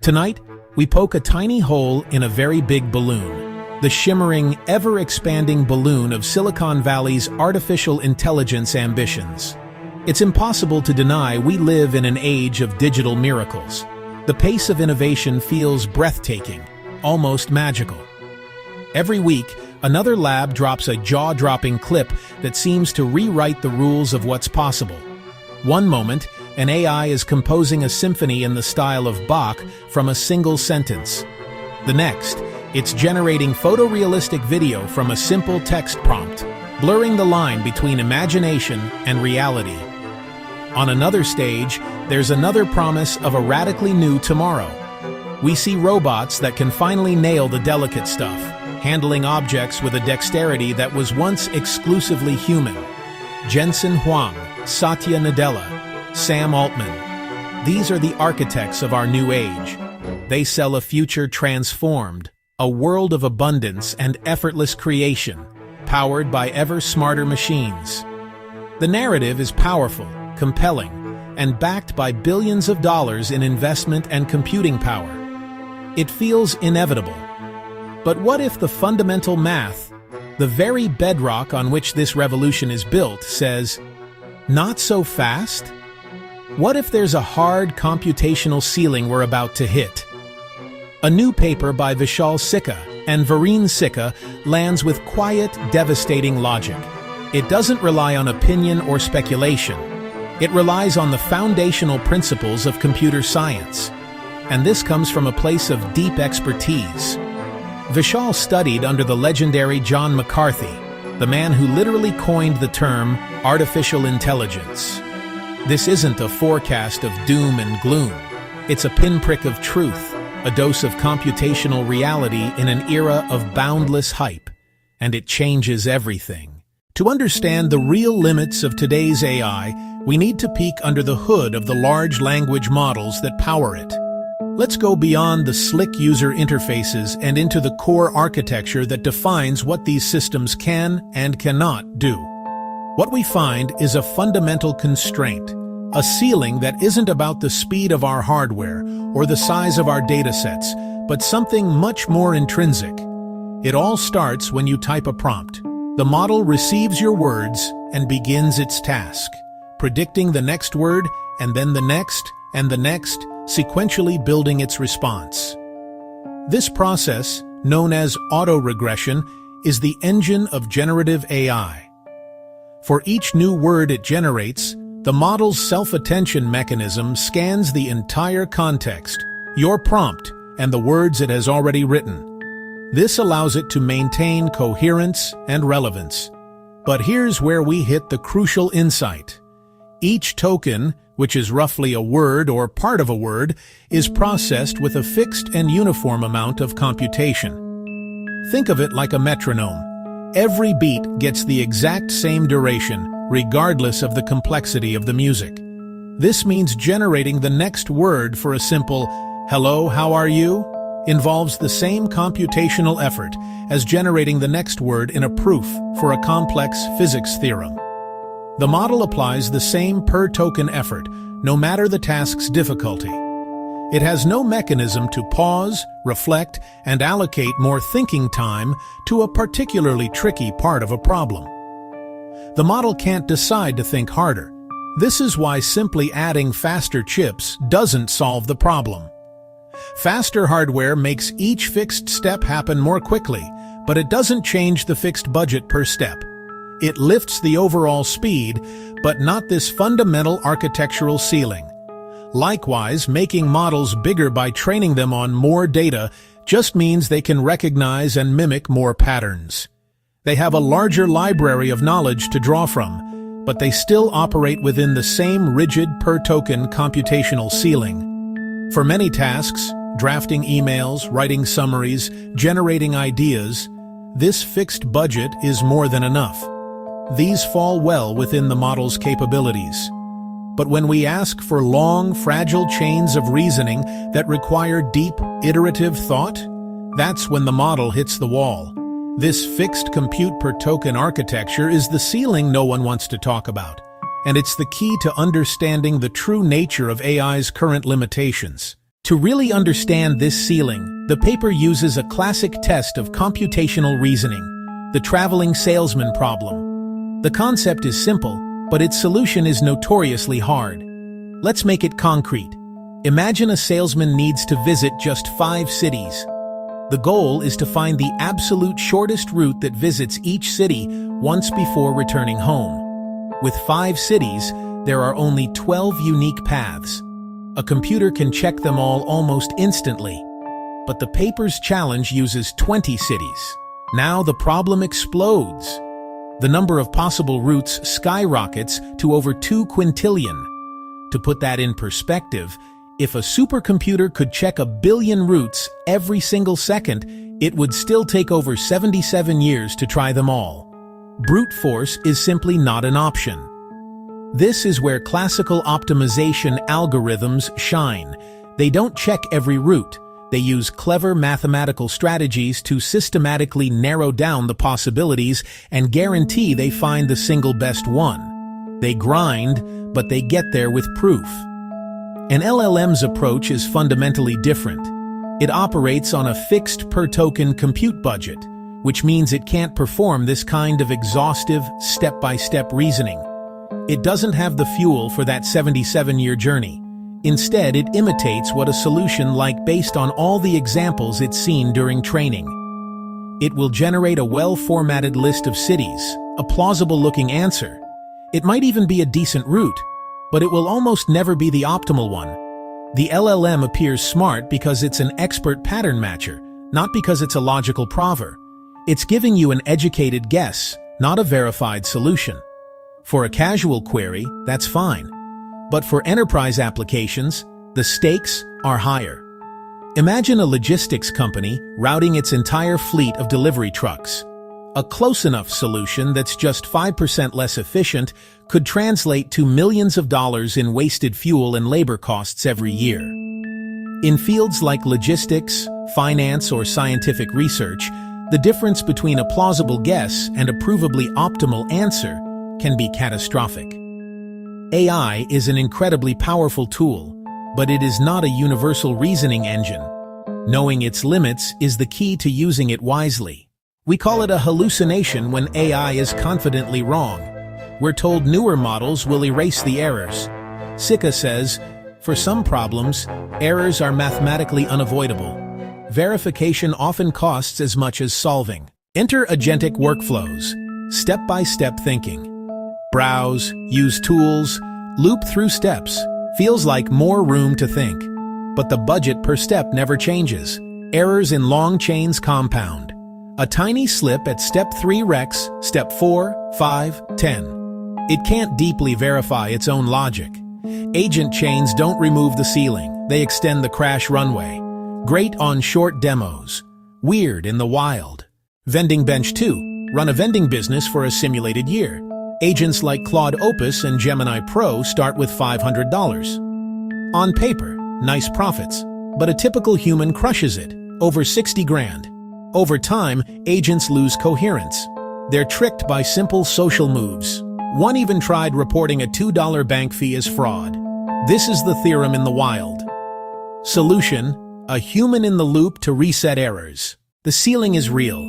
Tonight, we poke a tiny hole in a very big balloon, the shimmering, ever-expanding balloon of Silicon Valley's artificial intelligence ambitions. It's impossible to deny we live in an age of digital miracles. The pace of innovation feels breathtaking, almost magical. Every week, another lab drops a jaw-dropping clip that seems to rewrite the rules of what's possible. One moment, an AI is composing a symphony in the style of Bach from a single sentence. The next, it's generating photorealistic video from a simple text prompt, blurring the line between imagination and reality. On another stage, there's another promise of a radically new tomorrow. We see robots that can finally nail the delicate stuff, handling objects with a dexterity that was once exclusively human. Jensen Huang, Satya Nadella, Sam Altman. These are the architects of our new age. They sell a future transformed, a world of abundance and effortless creation, powered by ever smarter machines. The narrative is powerful, compelling, and backed by billions of dollars in investment and computing power. It feels inevitable. But what if the fundamental math, the very bedrock on which this revolution is built, says, "Not so fast"? What if there's a hard computational ceiling we're about to hit? A new paper by Vishal Sikka and Vireen Sikka lands with quiet, devastating logic. It doesn't rely on opinion or speculation. It relies on the foundational principles of computer science. And this comes from a place of deep expertise. Vishal studied under the legendary John McCarthy, the man who literally coined the term artificial intelligence. This isn't a forecast of doom and gloom. It's a pinprick of truth, a dose of computational reality in an era of boundless hype. And it changes everything. To understand the real limits of today's AI, we need to peek under the hood of the large language models that power it. Let's go beyond the slick user interfaces and into the core architecture that defines what these systems can and cannot do. What we find is a fundamental constraint, a ceiling that isn't about the speed of our hardware or the size of our datasets, but something much more intrinsic. It all starts when you type a prompt. The model receives your words and begins its task, predicting the next word and then the next and the next, sequentially building its response. This process, known as autoregression, is the engine of generative AI. For each new word it generates, the model's self-attention mechanism scans the entire context, your prompt, and the words it has already written. This allows it to maintain coherence and relevance. But here's where we hit the crucial insight. Each token, which is roughly a word or part of a word, is processed with a fixed and uniform amount of computation. Think of it like a metronome. Every beat gets the exact same duration, regardless of the complexity of the music. This means generating the next word for a simple "Hello, how are you?" involves the same computational effort as generating the next word in a proof for a complex physics theorem. The model applies the same per-token effort, no matter the task's difficulty. It has no mechanism to pause, reflect, and allocate more thinking time to a particularly tricky part of a problem. The model can't decide to think harder. This is why simply adding faster chips doesn't solve the problem. Faster hardware makes each fixed step happen more quickly, but it doesn't change the fixed budget per step. It lifts the overall speed, but not this fundamental architectural ceiling. Likewise, making models bigger by training them on more data just means they can recognize and mimic more patterns. They have a larger library of knowledge to draw from, but they still operate within the same rigid per-token computational ceiling. For many tasks, drafting emails, writing summaries, generating ideas, this fixed budget is more than enough. These fall well within the model's capabilities. But when we ask for long, fragile chains of reasoning that require deep, iterative thought, that's when the model hits the wall. This fixed compute per token architecture is the ceiling no one wants to talk about, and it's the key to understanding the true nature of AI's current limitations. To really understand this ceiling, the paper uses a classic test of computational reasoning, the traveling salesman problem. The concept is simple, but its solution is notoriously hard. Let's make it concrete. Imagine a salesman needs to visit just 5 cities. The goal is to find the absolute shortest route that visits each city once before returning home. With 5 cities, there are only 12 unique paths. A computer can check them all almost instantly. But the paper's challenge uses 20 cities. Now the problem explodes. The number of possible routes skyrockets to over 2 quintillion. To put that in perspective, if a supercomputer could check 1 billion routes every single second, it would still take over 77 years to try them all. Brute force is simply not an option. This is where classical optimization algorithms shine. They don't check every route. They use clever mathematical strategies to systematically narrow down the possibilities and guarantee they find the single best one. They grind, but they get there with proof. An LLM's approach is fundamentally different. It operates on a fixed per-token compute budget, which means it can't perform this kind of exhaustive, step-by-step reasoning. It doesn't have the fuel for that 77-year journey. Instead, it imitates what a solution like based on all the examples it's seen during training. It will generate a well-formatted list of cities, a plausible-looking answer. It might even be a decent route, but it will almost never be the optimal one. The LLM appears smart because it's an expert pattern matcher, not because it's a logical prover. It's giving you an educated guess, not a verified solution. For a casual query, that's fine. But for enterprise applications, the stakes are higher. Imagine a logistics company routing its entire fleet of delivery trucks. A close enough solution that's just 5% less efficient could translate to millions of dollars in wasted fuel and labor costs every year. In fields like logistics, finance, or scientific research, the difference between a plausible guess and a provably optimal answer can be catastrophic. AI is an incredibly powerful tool, but it is not a universal reasoning engine. Knowing its limits is the key to using it wisely. We call it a hallucination when AI is confidently wrong. We're told newer models will erase the errors. Sika says, for some problems, errors are mathematically unavoidable. Verification often costs as much as solving. Enter agentic workflows, step-by-step thinking. Browse, use tools, loop through steps. Feels like more room to think. But the budget per step never changes. Errors in long chains compound. A tiny slip at step 3 wrecks step 4, 5, 10. It can't deeply verify its own logic. Agent chains don't remove the ceiling. They extend the crash runway. Great on short demos. Weird in the wild. Vending Bench 2. Run a vending business for a simulated year. Agents like Claude Opus and Gemini Pro start with $500. On paper, nice profits, but a typical human crushes it, over 60 grand. Over time, agents lose coherence. They're tricked by simple social moves. One even tried reporting a $2 bank fee as fraud. This is the theorem in the wild. Solution: a human in the loop to reset errors. The ceiling is real.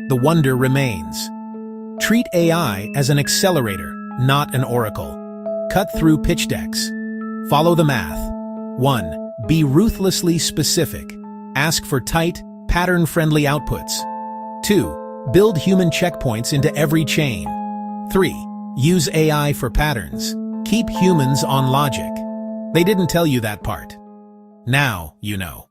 The wonder remains. Treat AI as an accelerator, not an oracle. Cut through pitch decks. Follow the math. 1. Be ruthlessly specific. Ask for tight, pattern-friendly outputs. 2. Build human checkpoints into every chain. 3. Use AI for patterns. Keep humans on logic. They didn't tell you that part. Now you know.